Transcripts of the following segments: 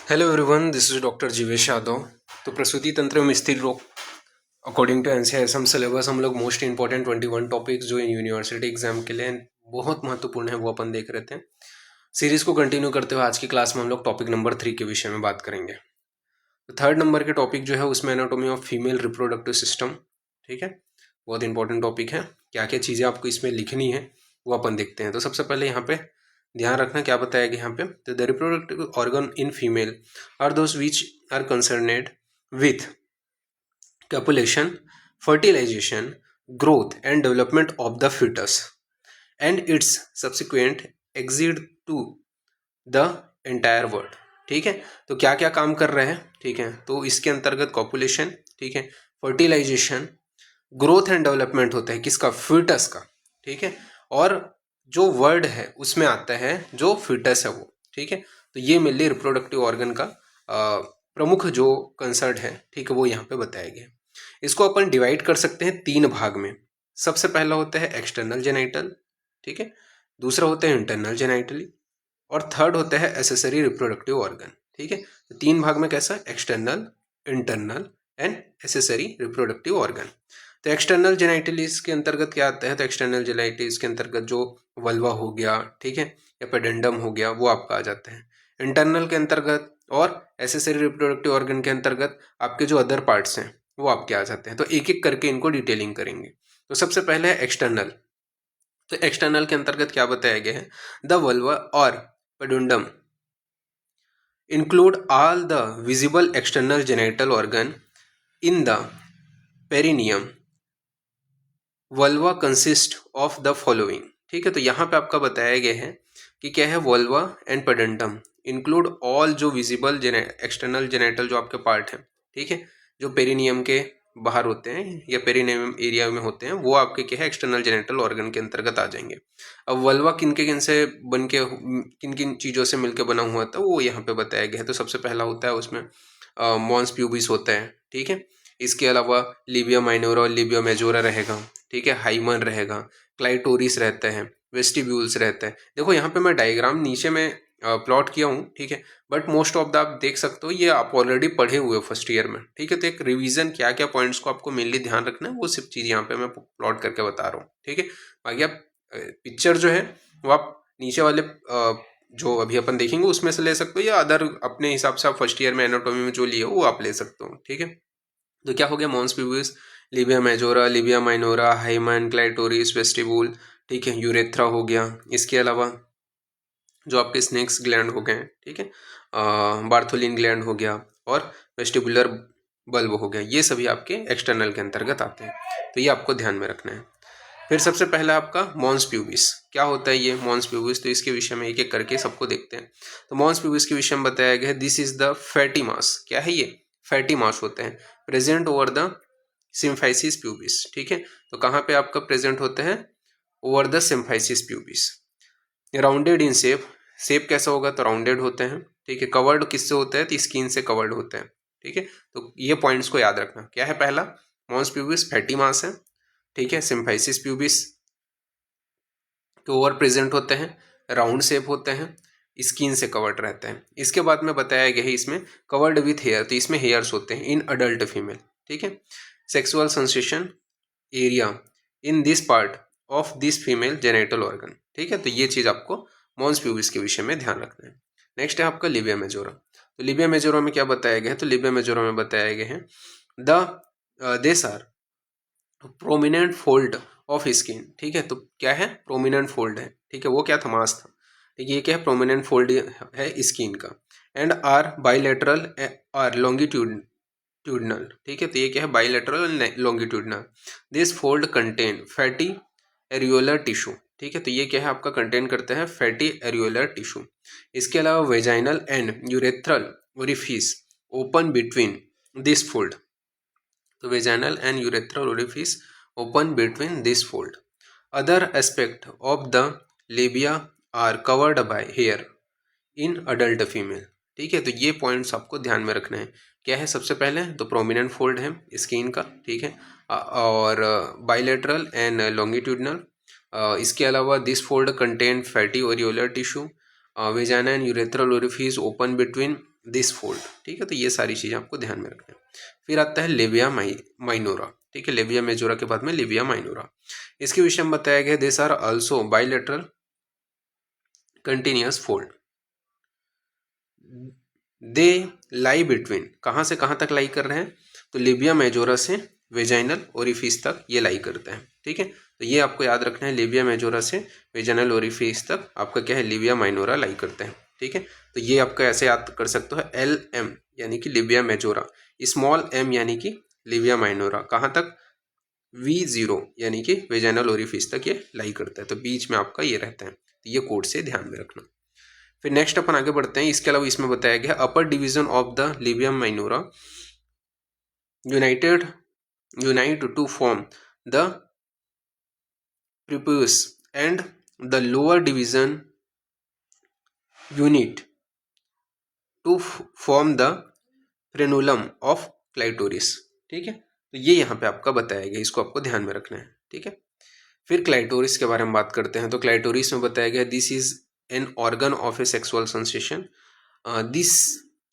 Hello everyone, this is doctor Jeevesh Yadav. तो प्रसूति तंत्र में स्थिर रोग अकॉर्डिंग टू एनसीआईएसएम सिलेबस हम लोग मोस्ट इंपॉर्टेंट 21 टॉपिक्स जो यूनिवर्सिटी एग्जाम के लिए बहुत महत्वपूर्ण है वो अपन देख रहे थे। सीरीज को कंटिन्यू करते हुए आज की क्लास में हम लोग टॉपिक नंबर 3 के विषय में बात करेंगे। तो थर्ड नंबर के टॉपिक जो है उसमें anatomy of female reproductive system. ठीक है, बहुत इंपॉर्टेंट टॉपिक है। क्या क्या चीज़ें आपको इसमें लिखनी है वो अपन देखते हैं। तो सबसे पहले यहाँ पे ध्यान रखना क्या बताया गया यहाँ पे, तो the reproductive organ in female are those which are concerned with copulation, fertilization, growth and development of the fetus and its subsequent exit to the entire world। ठीक है, तो क्या क्या काम कर रहे हैं। ठीक है, तो इसके अंतर्गत कॉपुलेशन, ठीक है, फर्टिलाइजेशन, ग्रोथ एंड डेवलपमेंट होता है किसका, फीटस का। ठीक है, और जो वर्ड है उसमें आता है जो फीटस है वो। ठीक है, तो ये मेनली रिप्रोडक्टिव ऑर्गन का प्रमुख जो कंसर्न है, ठीक है, वो यहाँ पे बताया गया। इसको अपन डिवाइड कर सकते हैं 3 भाग में। सबसे पहला होता है एक्सटर्नल जेनाइटल, ठीक है, दूसरा होता है इंटरनल जेनाइटली, और थर्ड होता है एसेसरी रिप्रोडक्टिव ऑर्गन। ठीक है, तो 3 भाग में कैसा, external, internal and accessory reproductive organ. तो एक्सटर्नल जेनाइटलीज के अंतर्गत क्या आता है, तो एक्सटर्नल जेनाइटलीज के अंतर्गत जो वल्वा हो गया, ठीक है, या पेडेंडम हो गया, वो आपका आ जाता है। इंटरनल के अंतर्गत और एसेसरी रिप्रोडक्टिव ऑर्गन के अंतर्गत आपके जो अदर पार्ट्स हैं वो आपके आ जाते हैं। तो एक एक करके इनको डिटेलिंग करेंगे। तो सबसे पहले है एक्सटर्नल। तो एक्सटर्नल के अंतर्गत क्या बताया गया है, द वल्वा और पेडुंडम include all the visible external genital organ in the perineum। Vulva consist of the following. ठीक है, तो यहाँ पे आपका बताया गया है कि क्या है, वल्वा एंड पेडेंटम इंक्लूड ऑल जो विजिबल एक्सटर्नल जेनेटल जो आपके पार्ट हैं, ठीक है, जो पेरिनियम के बाहर होते हैं या पेरिनियम एरिया में होते हैं, वो आपके क्या है, एक्सटर्नल जेनेटल ऑर्गन के अंतर्गत आ जाएंगे। अब वल्वा किन से बन के, किन किन चीज़ों से मिलकर बना हुआ था वो यहाँ पे बताया गया है। तो सबसे पहला होता है उसमें मॉन्स प्यूबिस होता है, ठीक है, इसके अलावा लिबिया माइनोरा और लिबिया मेजोरा रहेगा, ठीक है, हाइमन रहेगा, क्लाइटोरिस रहता है, वेस्टिब्यूल्स रहता है। देखो यहाँ पे मैं डायग्राम नीचे में प्लॉट किया हूँ, ठीक है, बट मोस्ट ऑफ द आप देख सकते हो, ये आप ऑलरेडी पढ़े हुए हो फर्स्ट ईयर में। ठीक है, तो एक रिवीजन क्या क्या पॉइंट्स को आपको मेनली ध्यान रखना है वो सिर्फ चीज़ यहाँ पे मैं प्लॉट करके बता रहा हूँ। ठीक है, बाकी आप पिक्चर जो है वो आप नीचे वाले जो अभी अपन देखेंगे उसमें से ले सकते हो, या अदर अपने हिसाब से आप फर्स्ट ईयर में एनाटॉमी में जो लिए हो वो आप ले सकते हो। ठीक है, तो क्या हो गया, mons pubis, labia majora, labia minora, hymen, clitoris, vestibule, ठीक है, यूरेथ्रा हो गया। इसके अलावा जो आपके स्नेक्स ग्लैंड हो गए, ठीक है, बार्थोलिन ग्लैंड हो गया और वेस्टिबुलर बल्ब हो गया, ये सभी आपके एक्सटर्नल के अंतर्गत आते हैं। तो ये आपको ध्यान में रखना है। फिर सबसे पहला आपका मॉन्स प्यूबिस, क्या होता है ये मॉन्स प्यूबिस, तो इसके विषय में एक एक करके सबको देखते हैं। तो मॉन्स प्यूबिस के विषय में बताया गया है, दिस इज द फैटी मास। क्या है ये, फैटी मास होते हैं, present over the symphysis pubis. ठीक है, तो कहाँ पे आपका प्रेजेंट होता है, over the symphysis pubis. Rounded in shape, shape कैसा होगा, तो राउंडेड होते हैं। ठीक है, कवर्ड किससे होता है, तो स्किन से कवर्ड होते हैं। ठीक है, तो ये पॉइंट्स को याद रखना। क्या है, पहला मॉन्स प्यूबिस फैटी मास है, ठीक है, सिम्फाइसिस प्यूबिस के ओवर प्रेजेंट होते हैं, राउंड शेप होते हैं, स्किन से कवर्ड रहते हैं। इसके बाद में बताया गया है इसमें कवर्ड विथ हेयर, तो इसमें हेयर्स होते हैं इन अडल्ट फीमेल। ठीक है, sexual sensation area in this part of this female genital organ. ठीक है, तो ये चीज़ आपको मॉन्स प्यूबिस के विषय में ध्यान रखना है। नेक्स्ट है आपका लिबिया मेजोरा। तो लिबिया मेजोरा में क्या बताया गया है, तो लिबिया मेजोरा में बताया गया है the these are prominent fold of skin. ठीक है, तो क्या है, प्रोमिनेंट फोल्ड है। ठीक है, वो क्या था, मास था। ठीक है, ये क्या है, प्रोमिनेंट फोल्ड है स्किन का। And are bilateral are longitudinal. ठीक है, तो ये क्या है, बाइलेटरल और longitudinal. This fold contain fatty areolar tissue. ठीक है, तो ये क्या है, आपका कंटेन करता है फैटी एरियोलर टिश्यू। इसके अलावा vaginal and urethral orifice open between this fold. तो vaginal and urethral orifice open between this fold. Other aspect of the labia are covered by hair in adult female। ठीक है, तो ये points आपको ध्यान में रखना है। क्या है, सबसे पहले तो प्रोमिनेंट फोल्ड है स्किन का, ठीक है, और बाइलेटरल एंड लॉन्गिट्यूडनल। इसके अलावा this fold contain fatty areolar tissue, vagina and urethral orifice open between this fold. ठीक है, तो ये सारी चीज़ें आपको ध्यान में रखना है। फिर आता है लेविया माइनोरा। ठीक है, लेविया मेजोरा के बाद में लेविया माइनोरा। इसके विषय में बताया गया this are also bilateral continuous fold. They lie between, कहाँ से कहाँ तक लाई कर रहे हैं, तो लेविया मेजोरा से वेजाइनल ओरिफिस तक ये लाई करते हैं। ठीक है, तो ये आपको याद रखना है, लेविया मेजोरा से वेजाइनल ओरिफिस तक आपका क्या है, लेविया माइनोरा लाई करते हैं। ठीक है, तो ये आपका ऐसे याद कर सकते हो, एल एम यानी कि लेविया मेजोरा, स्मॉल एम यानी कि लेविया माइनोरा, कहाँ तक, V0 यानी कि वेजाइनल ओरिफिस तक ये लाई करता है, तो बीच में आपका ये रहता है। तो ये कोड से ध्यान में रखना। फिर नेक्स्ट अपन आगे बढ़ते हैं। इसके अलावा इसमें बताया गया upper division of the labia minora unite to form the prepuce and the lower division unit to form the frenulum of clitoris। ठीक है, तो ये यहाँ पे आपका बताया गया, इसको आपको ध्यान में रखना है। ठीक है, फिर क्लाइटोरिस के बारे में बात करते हैं। तो क्लाइटोरिस में बताया गया this is an organ of A sexual sensation, this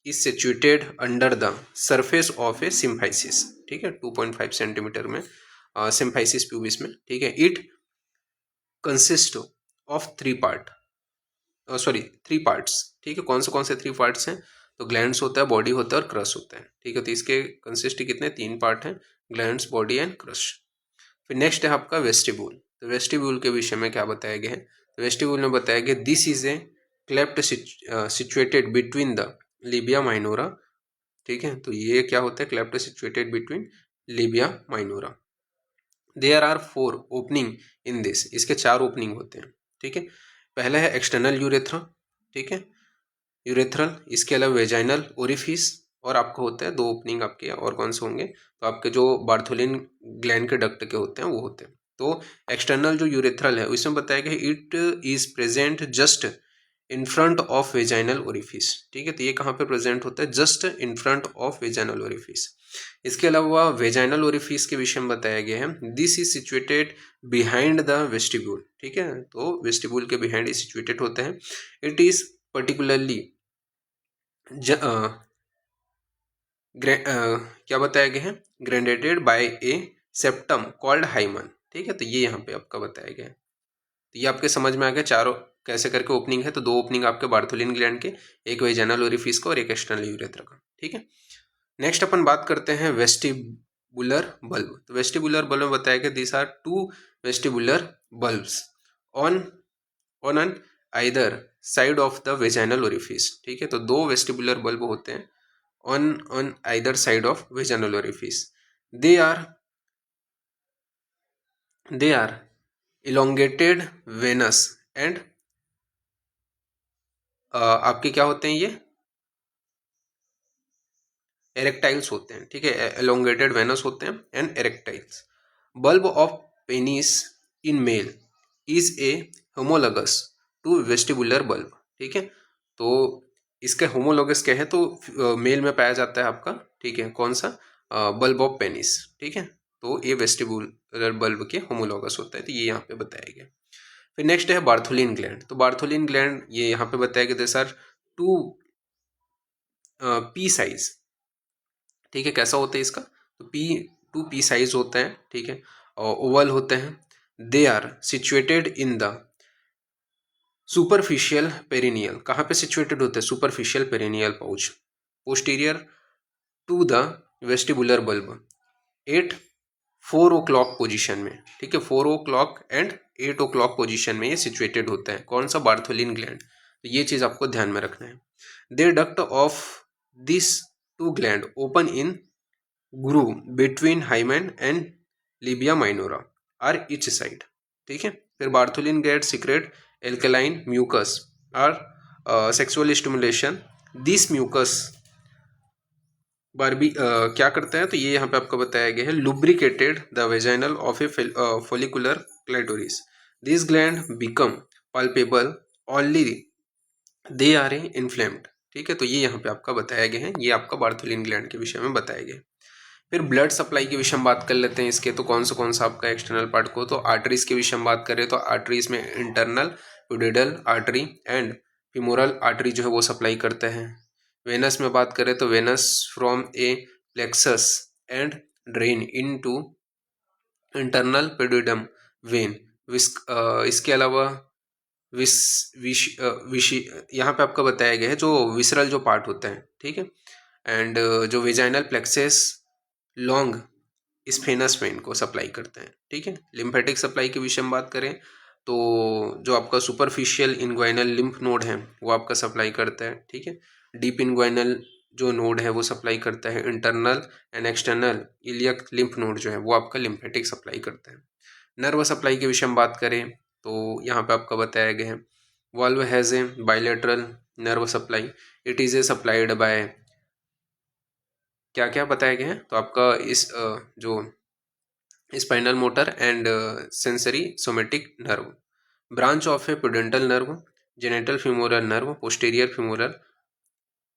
is situated under the surface of A symphysis. ठीक है, 2.5 सेंटीमीटर में सिम्फाइसिस प्यूबिस में। ठीक है, it consist of three parts. ठीक है, कौन से 3 पार्ट्स हैं, तो ग्लैंड्स होता है, बॉडी होता है और क्रश होता है। ठीक है, तो इसके कंसिस्ट कितने, 3 पार्ट हैं, ग्लैंड्स, बॉडी एंड क्रश। फिर नेक्स्ट है आपका वेस्टिब्यूल। तो वेस्टिब्यूल के विषय में क्या बताया गया है, तो वेस्टिब्यूल में बताया गया this is a cleft situated between the labia minora. ठीक है, तो ये क्या होता है, cleft situated between labia minora. There are 4 opening in this, इसके 4 ओपनिंग होते हैं। ठीक है, पहला है एक्सटर्नल यूरेथ्रा। ठीक है, यूरेथ्रल, इसके अलावा वेजाइनल ओरिफिस, और आपको होता है 2 ओपनिंग आपके, और कौन से होंगे, तो आपके जो बार्थोलिन ग्लैंड के डक्ट के होते हैं वो होते हैं। तो एक्सटर्नल जो यूरेथ्रल है उसमें बताया गया it is present just in front of vaginal orifice. ठीक है, तो ये कहाँ पे प्रेजेंट होता है, just in front of vaginal orifice. इसके अलावा वेजाइनल ओरिफिस के विषय में बताया गया है this is situated behind the vestibule. ठीक है, तो वेस्टिब्यूल के बिहाइंड सिचुएटेड होता है। इट इज पर्टिकुलरली क्या बताया गया है, ग्रेडेटेड बाय ए सेप्टम कॉल्ड हाइमन। ठीक है, तो ये यहाँ पे आपका बताया गया है। तो ये आपके समझ में आ गया चारों कैसे करके ओपनिंग है। तो 2 ओपनिंग आपके बार्थोलिन ग्लैंड के, एक वेजाइनल ओरिफिस का और एक एक्सटर्नल यूरेथ्रा का। ठीक है, नेक्स्ट अपन बात करते हैं वेस्टिबुलर बल्ब। तो वेस्टिबुलर बल्ब में बताया गया this are 2 vestibular bulbs on an either side of the vaginal orifice. ठीक है, तो 2 वेस्टिबुलर बल्ब होते हैं on either side of vaginal orifice. They are elongated venous and आपके क्या होते हैं, ये erectiles होते हैं। ठीक है, elongated venous होते हैं and erectiles. Bulb of penis in male is a homologous to vestibular bulb। ठीक है, तो इसके होमोलोगस क्या है, तो मेल में पाया जाता है आपका। ठीक है, कौन सा, बल्ब ऑफ पेनिस। ठीक है, तो ये वेस्टिबुलर बल्ब के होमोलोगस होता है, तो ये यहाँ पे बताया गया। फिर नेक्स्ट है बार्थोलिन ग्लैंड। तो बार्थोलिन ग्लैंड ये यहाँ पे बताया गया सर 2 पी साइज। ठीक है, कैसा होता है इसका, तो 2 पी साइज होता है। ठीक है, और ओवल होते हैं। They are situated in the superficial perineal, कहाँ पे सिचुएटेड होते हैं, superficial perineal pouch posterior to the vestibular bulb at 4 o'clock position में। ठीक है, 4 o'clock एंड 8 o'clock पोजीशन में ये सिचुएटेड होता है। कौन सा, बार्थोलिन ग्लैंड। तो ये चीज आपको ध्यान में रखना है। They duct of this 2 gland open in groove between hymen and labia minora are each side. ठीक है, फिर Bartholin gland secrete alkaline mucus are sexual stimulation. This mucus बारबी क्या करता है, तो ये यहाँ पे आपको बताया गया है lubricated the vaginal of a follicular clitoris. This gland become palpable only they are a inflamed. ठीक है, तो ये यहाँ पे आपका बताया गया है, ये आपका बार्थोलिन ग्लैंड के विषय में बताया गया। फिर ब्लड सप्लाई के विषय में बात कर लेते हैं इसके। तो कौन सा आपका एक्सटर्नल पार्ट को, तो आर्टरीज के विषय में बात करें तो आर्टरीज में internal pudendal artery and femoral artery जो है वो सप्लाई करते हैं। वेनस में बात करें तो venous from a plexus and drain into internal pudendal vein. इसके अलावा विस विश विशी यहाँ पे आपका बताया गया है जो विसरल जो पार्ट होता है, ठीक है। एंड जो वेजाइनल प्लेक्सेस लॉन्ग स्फेनस वेन को सप्लाई करते हैं, ठीक है। लिम्फेटिक सप्लाई के विषय में बात करें तो जो आपका सुपरफिशियल इनग्वाइनल लिम्फ नोड है वो आपका सप्लाई करता है, ठीक है। डीप इनग्वाइनल जो नोड है वो सप्लाई करता है। Internal and external iliac lymph node जो है वो आपका लिम्फेटिक सप्लाई करता है। नर्व सप्लाई के विषय में बात करें तो यहाँ पे आपका बताया गया है valve has a bilateral nerve supply. It is a supplied by क्या क्या बताया गया है तो आपका इस जो spinal motor and sensory somatic nerve, branch of a pudendal nerve, genital femoral nerve, posterior femoral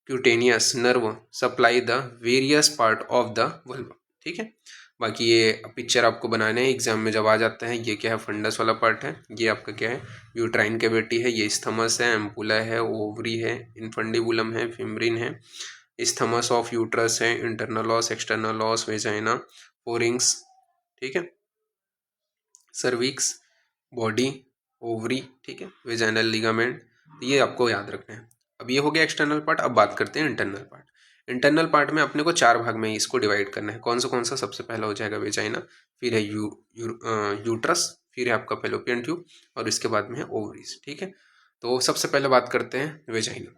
cutaneous nerve supply the various part of the vulva, ठीक है। बाकी ये पिक्चर आपको बनाने हैं एग्जाम में जब आ जाता है। ये क्या है, फंडस वाला पार्ट है, ये आपका क्या है, यूट्राइन कैविटी है, ये स्थमस है, एम्पुला है, ओवरी है, इनफंडिबुलम है, फिमरिन है, स्थमस ऑफ यूट्रस है, इंटरनल ऑस, एक्सटर्नल ऑस, वेजाइना, फोरिंग्स, ठीक है, सर्विक्स, बॉडी, ओवरी, ठीक है, वेजाइनल लिगामेंट, ये आपको याद रखना है। अब ये हो गया एक्सटर्नल पार्ट। अब बात करते हैं इंटरनल पार्ट। इंटरनल पार्ट में अपने को 4 भाग में इसको डिवाइड करना है। कौन सा सबसे पहला हो जाएगा वेजाइना, फिर है यूट्रस, फिर है आपका फेलोपियन ट्यूब और इसके बाद में है ओवरीज, ठीक है। तो सबसे पहले बात करते हैं वेजाइना।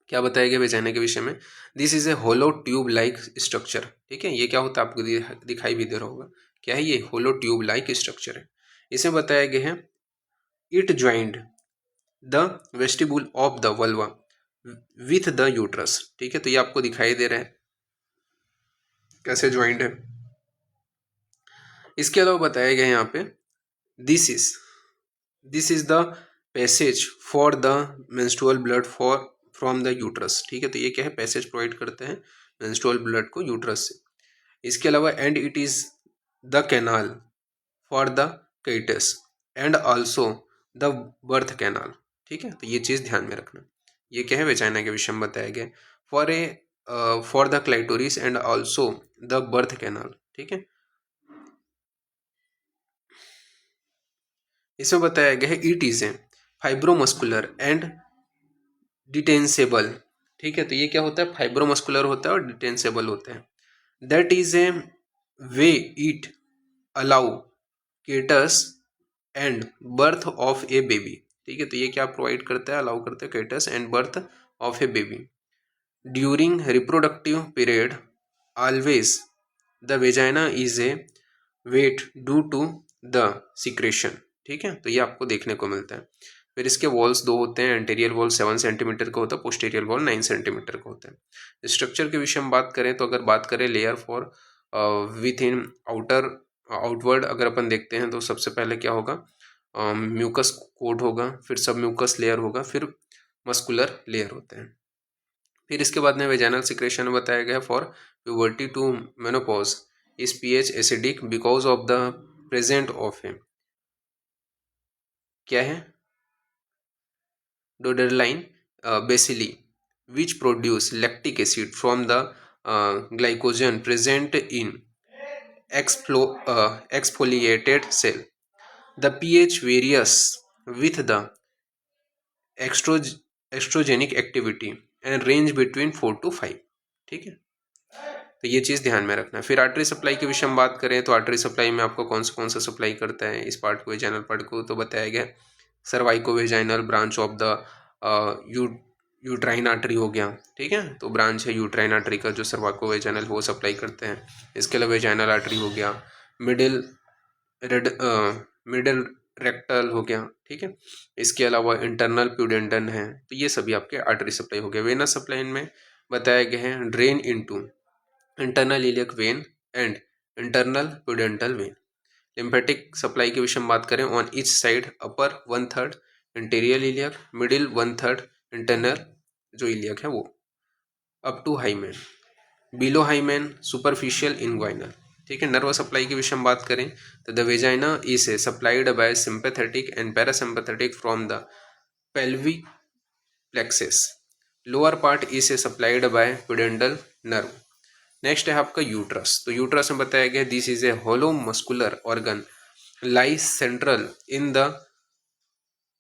क्या बताया गया वेजाइना के विषय में, this is a hollow tube like structure, ठीक है। ये क्या होता है आपको दिखाई भी दे रहा होगा, क्या है ये, होलो ट्यूब लाइक स्ट्रक्चर है। इसमें बताया गया है it joint the vestibule of the vulva with the uterus, ठीक है। तो ये आपको दिखाई दे रहा है कैसे ज्वाइंट है। इसके अलावा बताया गया है यहाँ पे this is the passage for the menstrual blood for from the uterus, ठीक है। तो ये क्या है, पैसेज प्रोवाइड करते हैं मेंस्ट्रुअल ब्लड को यूट्रस से। इसके अलावा and it is the canal for the कैटस and also the birth canal, ठीक है। तो ये चीज़ ध्यान में रखना। ये क्या है, वेजाइना के विषय में बताया गया for the clitoris and also the birth canal, ठीक है। इसमें बताया गया है it is a fibromuscular and distensible, ठीक है। तो ये क्या होता है, फाइब्रोमस्कुलर होता है और डिटेंसेबल होता है। That is a way it allow Kate's and birth of a baby, ठीक है। तो ये क्या प्रोवाइड करता है, अलाउ करता है coitus and birth of a baby during reproductive period. Always the vagina is a wet due to the secretion, ठीक है। तो ये आपको देखने को मिलता है। फिर इसके वॉल्स 2 होते हैं, एंटीरियर वॉल 7 सेंटीमीटर का होता है, पोस्टीरियर वॉल 9 सेंटीमीटर का होता है। स्ट्रक्चर के विषय में बात करें तो अगर बात करें layer for with in outer outward अगर अपन देखते हैं तो सबसे पहले क्या होगा, म्यूकस कोट होगा, फिर सब म्यूकस लेयर होगा, फिर मस्कुलर लेयर होते हैं। फिर इसके बाद में वेजाइनल सिक्रेशन बताया गया for puberty to menopause is pH acidic because of the present of a क्या है, Doderlein bacilli which produce lactic acid from the glycogen present in exfoliated cell. The pH varies with the estrogenic activity and range between 4 to 5, ठीक है। तो ये चीज़ ध्यान में रखना है। फिर आर्टरी सप्लाई के विषय में बात करें तो आर्टरी सप्लाई में आपको कौन सा सप्लाई करता है इस पार्ट को, वेजाइनल पार्ट को, तो बताया गया सर्वाइको vaginal branch of the uterine artery हो गया, ठीक है। तो ब्रांच है यूट्राइन आर्टरी का जो सर्वाइको वेजाइनल वो सप्लाई करते हैं। इसके अलावा वेजाइनल आर्टरी हो गया, मिडिल मिडिल रेक्टल हो गया, ठीक है। इसके अलावा इंटरनल प्यूडेंटन है। तो ये सभी आपके आर्टरी सप्लाई हो गए। वेनस सप्लाई में बताया गया है drain into internal iliac vein and internal pudendal vein. Lymphatic supply के विषय में बात करें on each side, upper 1/3 interior iliac, middle 1/3 internal जो इलियक है वो, up to hymen, below hymen superficial inguinal, ठीक है। नर्व सप्लाई के विषय में बात करें तो the vagina is a supplied by sympathetic and parasympathetic from the pelvic plexuses lower part is supplied by pudendal nerve. Next है आपका यूट्रस। तो यूट्रस में बताया गया this is a hollow muscular organ lies central in the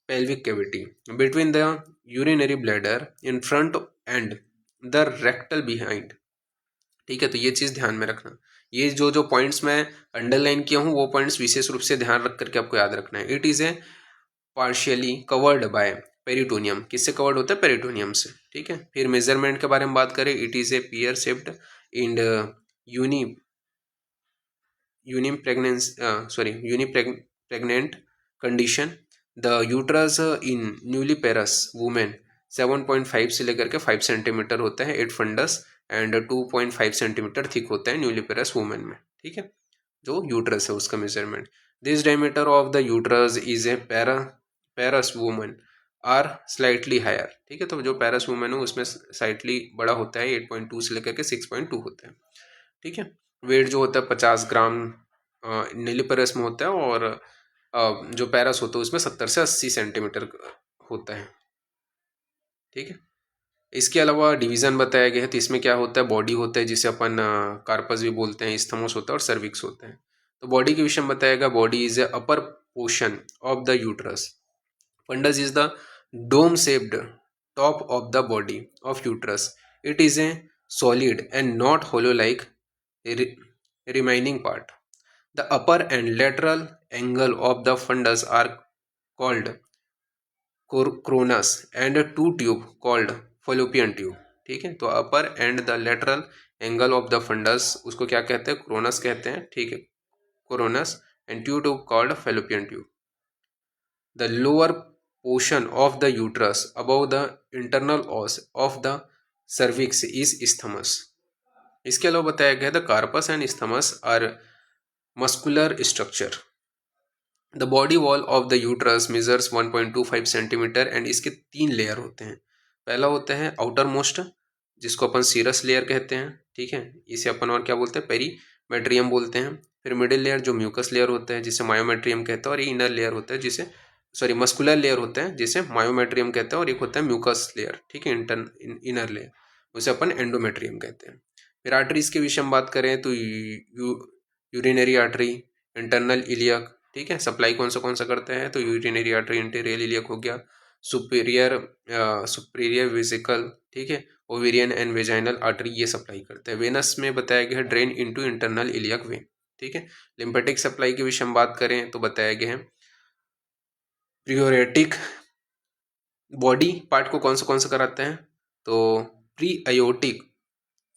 pelvic cavity between the urinary bladder in front and the rectal behind। ठीक है, तो ये चीज ध्यान में रखना। ये जो जो पॉइंट्स मैं अंडरलाइन किया हूँ वो पॉइंट्स विशेष रूप से ध्यान रख करके आपको याद रखना है। It is A partially covered by peritoneum. किससे कवर्ड होता है? पेरिटोनियम से। ठीक है, फिर मेजरमेंट के बारे में बात करें, it is a pear shaped in uni unipregnant condition. The uterus in nulliparous women 7.5 से लेकर के 5 सेंटीमीटर होता है at fundus and 2.5 centimetre thick होता है न्यूलीपेरस वुमेन में। ठीक है, जो यूट्रस है उसका measurement. This diameter of the uterus is a parous women are slightly higher. ठीक है, तो जो पेरस वुमेन है उसमें स्लाइटली बड़ा होता है, 8.2 से लेकर के 6.2 होता है। ठीक है, वेट जो होता है 50 ग्राम नीलीपेरस में होता है और जो पैरस होता है उसमें 70 से 80 सेंटीमीटर होता है। ठीक है, इसके अलावा डिवीजन बताया गया है, तो इसमें क्या होता है, बॉडी होता है जिसे अपन कार्पस भी बोलते हैं, स्थमोस होता है और सर्विक्स होता है। तो बॉडी के विषय में बताएगा, body is a upper portion of the uterus. Fundus is the dome shaped top of the body of uterus. It is a solid and not hollow like remaining part. The upper and lateral angle of the fundus are called coronus and two tube called fallopian tube। ठीक है, तो upper end the lateral angle of the fundus उसको क्या कहते हैं? Cornus कहते हैं। ठीक है, cornus and tube called fallopian tube. The lower portion of the uterus above the internal os of the cervix is isthmus। इसके अलावा बताया गया the corpus and isthmus are muscular structure. The body wall of the uterus measures 1.25 centimetre and इसके 3 layer होते हैं। पहला होता है आउटर मोस्ट जिसको अपन सीरस लेयर कहते हैं। ठीक है, इसे अपन और क्या बोलते हैं? पेरीमेट्रियम बोलते हैं। फिर मिडिल लेयर जो म्यूकस लेयर होता है जिसे मायोमेट्रियम कहते हैं, और ये इनर लेयर होता है जिसे मस्कुलर लेयर होता है जिसे मायोमेट्रियम कहते हैं, और एक होता है म्यूकस लेयर। ठीक है, इनर लेयर उसे अपन एंडोमेट्रियम कहते हैं। फिर आर्टरीज के विषय में बात करें तो यूरिनरी आर्टरी, इंटरनल इलियक। ठीक है, सप्लाई कौन सा करते हैं? तो यूरिनरी आर्टरी इंटीरियर इलियक हो गया, सुपीरियर वेसिकल। ठीक है, ओवेरियन एंड वेजाइनल आर्टरी ये सप्लाई करते हैं। वेनस में बताया गया है drain into internal iliac when. ठीक है, लिम्फेटिक सप्लाई के विषय में बात करें तो बताया गया है प्रियोरेटिक बॉडी पार्ट को कौन सा कराते हैं? तो प्री अयोटिक,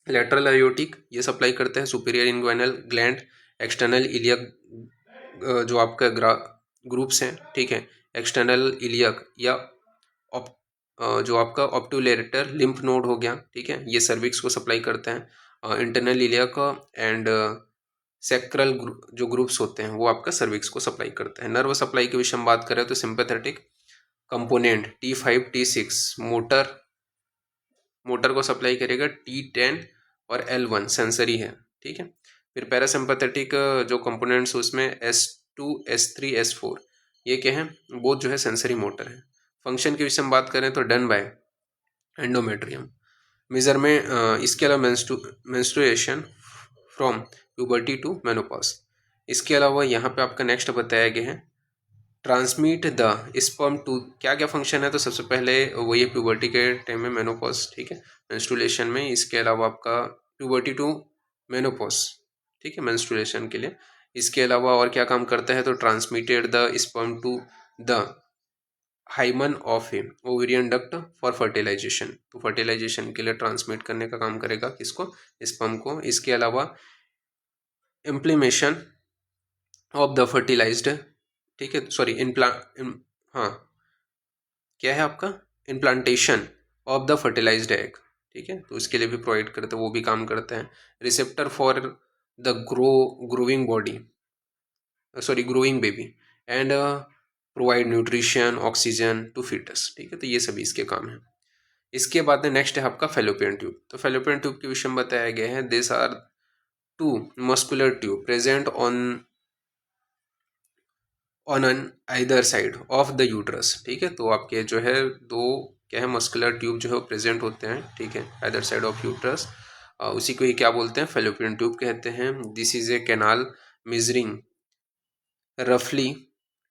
लेटरल अयोटिक ये सप्लाई करते हैं, superior inguinal gland, external iliac जो आपका ग्रुप्स हैं। ठीक है, एक्सटर्नल इलियक या जो आपका ऑप्टुलेटर लिम्फ नोड हो गया। ठीक है, ये सर्विक्स को सप्लाई करते हैं। इंटरनल इलियक एंड सेक्रल जो ग्रुप्स होते हैं वो आपका सर्विक्स को सप्लाई करते हैं। नर्व सप्लाई के विषय में बात करें तो sympathetic component T5 T6 motor को सप्लाई करेगा, T10 और L1 सेंसरी है। ठीक है, फिर पैरासिम्पैथेटिक जो कंपोनेंट्स उसमें S2 S3 S4 ये क्या है? बोथ जो है सेंसरी मोटर है। फंक्शन के विषय में बात करें तो डन बाय एंडोमेट्रियम। मेजर में इसके अलावा menstruation from puberty to menopause. इसके अलावा यहाँ पे आपका नेक्स्ट बताया गया है ट्रांसमिट द स्पर्म टू। क्या क्या फंक्शन है? तो सबसे पहले वही है प्यूबर्टी के टाइम में मेनोपॉज। ठीक है, मेंस्ट्रुएशन में। इसके अलावा आपका प्यूबर्टी टू मेनोपॉज। ठीक है, मेंस्ट्रुएशन के लिए। इसके अलावा और क्या काम करता है? तो transmitted the sperm to the hymen of a ovarian duct for fertilization. तो फर्टिलाइजेशन के लिए ट्रांसमिट करने का काम करेगा किसको? स्पर्म को। इसके अलावा इम्प्लीमेशन ऑफ द फर्टिलाइज्ड। ठीक है, हाँ क्या है आपका? Implantation of the fertilized egg. ठीक है, तो इसके लिए भी प्रोवाइड करते हैं, वो भी काम करते हैं। Receptor for the growing baby and provide nutrition oxygen to fetus. ठीक है, तो ये सभी इसके काम हैं। इसके बाद में नेक्स्ट है आपका फेलोपियन ट्यूब। तो फेलोपियन ट्यूब के विषय में बताया गया है this are two muscular tube present on an either side of the uterus. ठीक है, तो आपके जो है दो क्या है, मस्कुलर ट्यूब जो है वो प्रेजेंट होते हैं, ठीक है, अदर साइड ऑफ यूट्रस। उसी को ही क्या बोलते हैं, फेलोपियन ट्यूब कहते हैं। This is a canal measuring रफली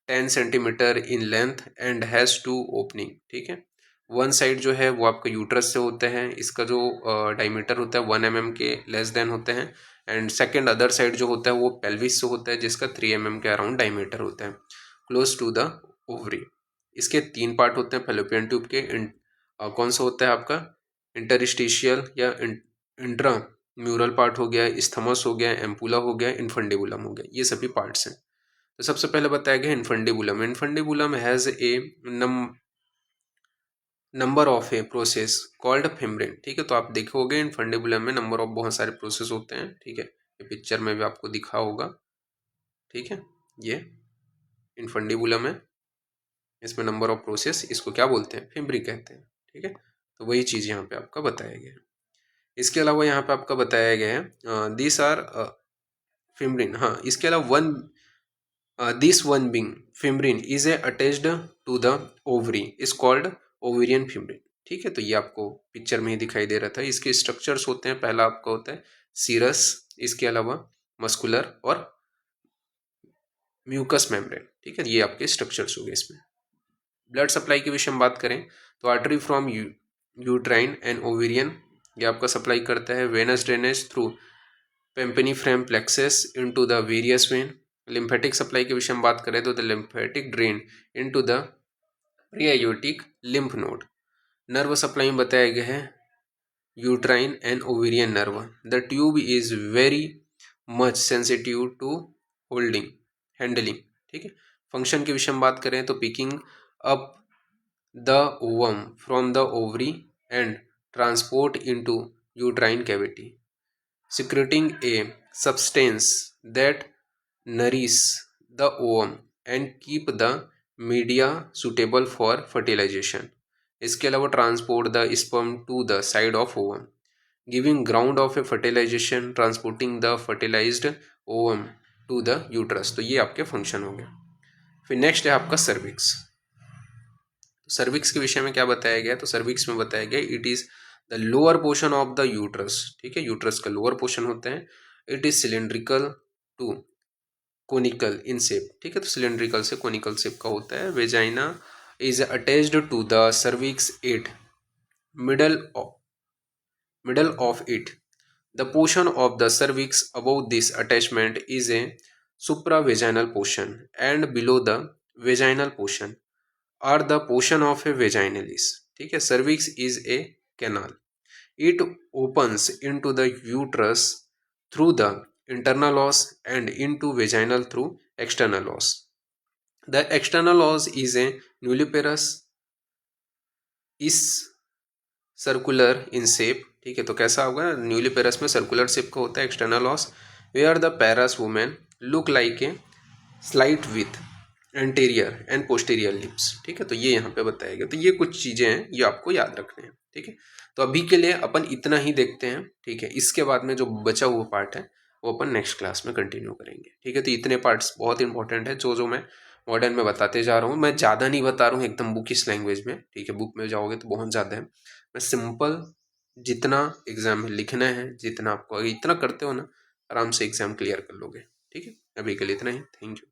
10 centimetre in length and has two opening, ठीक है। वन साइड जो है वो आपका यूट्रस से होता है, इसका जो डायमीटर होता है 1 mm के लेस देन होते हैं, एंड सेकेंड अदर साइड जो होता है वो पेल्विस से होता है, जिसका 3 mm के अराउंड डायमीटर होता है, क्लोज टू द ओवरी। इसके 3 पार्ट होते हैं फेलोपियन ट्यूब के। कौन सा होता है आपका, इंटरस्टिशियल या इंट्रा म्यूरल पार्ट हो गया, इस्थमस हो गया, एम्पुला हो गया, इन्फंडिबुलम हो गया, ये सभी पार्ट्स हैं। तो सबसे पहले बताया गया infundibulum. Infundibulum has a number of a process called fimbriae, ठीक है। तो आप देखोगे इन्फंडिबुलम में नंबर ऑफ बहुत सारे प्रोसेस होते हैं, ठीक है, ये पिक्चर में भी आपको दिखा होगा, ठीक है। ये इन्फंडिबुलम है, इसमें नंबर ऑफ प्रोसेस, इसको क्या बोलते हैं, फिम्ब्रिन कहते हैं, ठीक है। तो वही चीज़ यहाँ पे आपका बताया गया है। इसके अलावा यहाँ पे आपका बताया गया है दिस आर फिम्ब्रिन, हाँ, इसके अलावा this one being fimbrine is attached to the ovary is called ovarian fimbrine, ठीक है। तो ये आपको पिक्चर में ही दिखाई दे रहा था। इसके स्ट्रक्चर्स होते हैं, पहला आपका होता है सीरस, इसके अलावा मस्कुलर और म्यूकस मेम्ब्रेन, ठीक है, ये आपके स्ट्रक्चर्स हो गए। इसमें ब्लड सप्लाई के विषय में बात करें तो artery from uterine and ovarian, ये आपका सप्लाई करता है venous drainage through pampiniform plexus into the various vein. Lymphatic supply के विषय में बात करें तो the lymphatic drain into the preaortic lymph node. Nerve supply में बताया गया है uterine and ovarian nerve. The tube is very much sensitive to holding handling, ठीक है। फंक्शन के विषय में बात करें तो picking up the ovum from the ovary and transport into uterine cavity, secreting a substance that nourish the ovum and keep the media suitable for fertilization। इसके अलावा transport the sperm to the side of ovum, giving ground of a fertilization, transporting the fertilized ovum to the uterus. तो ये आपके function हो गए। फिर next है आपका सर्विक्स। सर्विक्स के विषय में क्या बताया गया, तो सर्विक्स में बताया गया it is the lower portion of the uterus, ठीक है, यूट्रस का लोअर पोर्शन होता है। It is cylindrical to conical in shape, ठीक है, तो सिलेंड्रिकल से कोनिकल शेप का होता है। Vagina is attached to the cervix at middle of it. The portion of the cervix above this attachment is a supravaginal portion and below the vaginal portion are the portion of a vaginalis, ठीक है। Cervix is a canal, it opens into the uterus through the internal os and into vaginal through external os. The external os is a nulliparous is circular in shape, ठीक है। तो कैसा होगा, न्यूलिपेरस में circular shape का होता है external os, where the parous women look like a slight with anterior and posterior lips, ठीक है। तो ये यहाँ पे बताया गया। तो ये कुछ चीज़ें हैं, ये आपको याद रखने हैं, ठीक है। तो अभी के लिए अपन इतना ही देखते हैं, ठीक है। इसके बाद में जो बचा हुआ पार्ट है वो अपन नेक्स्ट क्लास में कंटिन्यू करेंगे, ठीक है। तो इतने पार्ट्स बहुत इंपॉर्टेंट है जो मैं मॉडर्न में बताते जा रहा हूँ। मैं ज़्यादा नहीं बता रहा हूँ एकदम बुकिश लैंग्वेज में, ठीक है। बुक में जाओगे तो बहुत ज़्यादा है, मैं सिंपल जितना एग्जाम में लिखना है, जितना आपको अगर इतना करते हो ना, आराम से एग्जाम क्लियर कर लोगे, ठीक है। अभी के लिए इतना ही, थैंक यू।